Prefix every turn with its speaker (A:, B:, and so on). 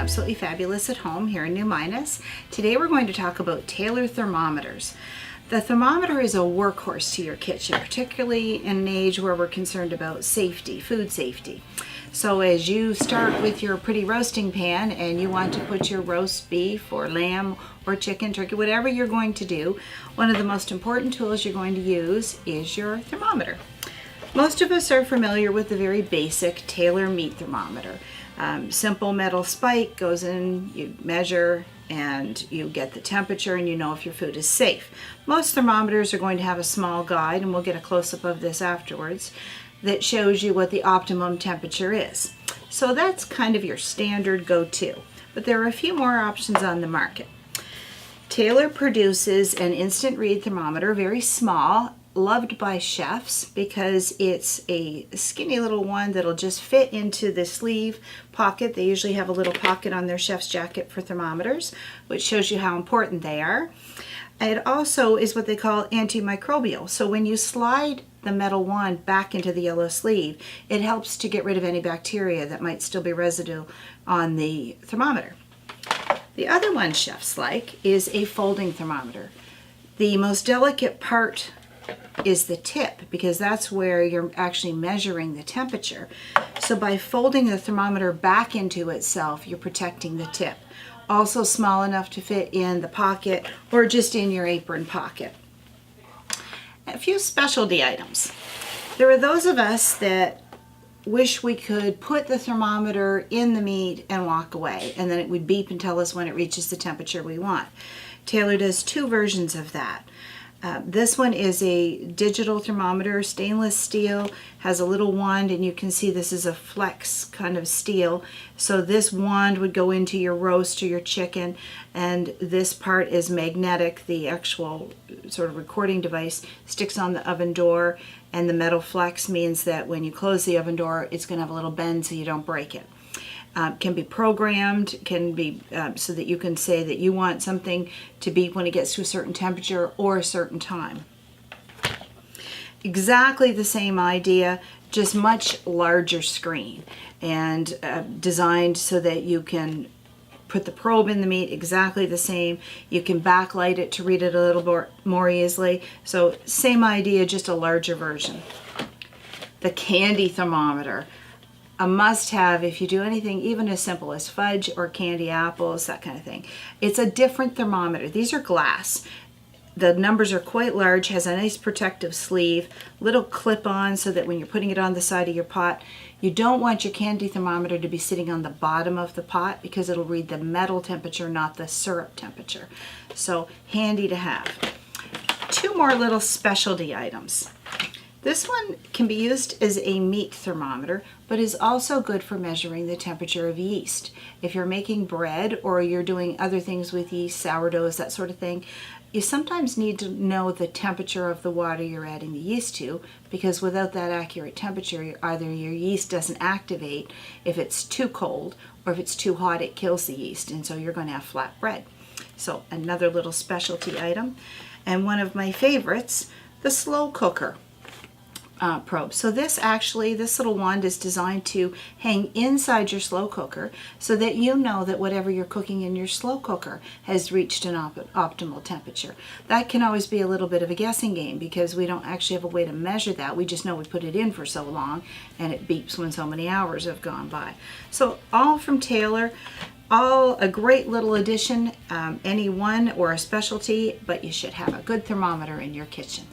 A: absolutely fabulous at home here in New Minas. Today we're going to talk about Taylor thermometers. The thermometer is a workhorse to your kitchen, particularly in an age where we're concerned about safety, food safety. So as you start with your pretty roasting pan and you want to put your roast beef or lamb or chicken, turkey, whatever you're going to do, one of the most important tools you're going to use is your thermometer. Most of us are familiar with the very basic Taylor meat thermometer. Simple metal spike goes in, you measure, and you get the temperature and you know if your food is safe. Most thermometers are going to have a small guide, and we'll get a close-up of this afterwards, that shows you what the optimum temperature is. So that's kind of your standard go-to. But there are a few more options on the market. Taylor produces an instant read thermometer, very small, loved by chefs because it's a skinny little one that'll just fit into the sleeve pocket. They usually have a little pocket on their chef's jacket for thermometers, which shows you how important they are. It also is what they call antimicrobial. So when you slide the metal wand back into the yellow sleeve, it helps to get rid of any bacteria that might still be residue on the thermometer. The other one chefs like is a folding thermometer. The most delicate part is the tip, because that's where you're actually measuring the temperature. So by folding the thermometer back into itself, you're protecting the tip. Also small enough to fit in the pocket or just in your apron pocket. A few specialty items. There are those of us that wish we could put the thermometer in the meat and walk away, and then it would beep and tell us when it reaches the temperature we want. Taylor does two versions of that. This one is a digital thermometer, stainless steel, has a little wand, and you can see this is a flex kind of steel. So this wand would go into your roast or your chicken, and this part is magnetic. The actual sort of recording device sticks on the oven door, and the metal flex means that when you close the oven door, it's going to have a little bend so you don't break it. Can be programmed, can be so that you can say that you want something to beep when it gets to a certain temperature or a certain time. Exactly the same idea, just much larger screen, and designed so that you can put the probe in the meat exactly the same. You can backlight it to read it a little more easily. So same idea, just a larger version. The candy thermometer. A must-have if you do anything even as simple as fudge or candy apples, that kind of thing. It's a different thermometer. These are glass. The numbers are quite large, has a nice protective sleeve, little clip-on so that when you're putting it on the side of your pot, you don't want your candy thermometer to be sitting on the bottom of the pot because it'll read the metal temperature, not the syrup temperature. So handy to have. Two more little specialty items. This one can be used as a meat thermometer, but is also good for measuring the temperature of yeast. If you're making bread or you're doing other things with yeast, sourdoughs, that sort of thing, you sometimes need to know the temperature of the water you're adding the yeast to, because without that accurate temperature, either your yeast doesn't activate if it's too cold, or if it's too hot, it kills the yeast, and so you're going to have flat bread. So another little specialty item. And one of my favorites, the slow cooker probe. So this little wand is designed to hang inside your slow cooker so that you know that whatever you're cooking in your slow cooker has reached an optimal temperature. That can always be a little bit of a guessing game because we don't actually have a way to measure that. We just know we put it in for so long and it beeps when so many hours have gone by. So all from Taylor. All a great little addition, any one or a specialty, but you should have a good thermometer in your kitchen.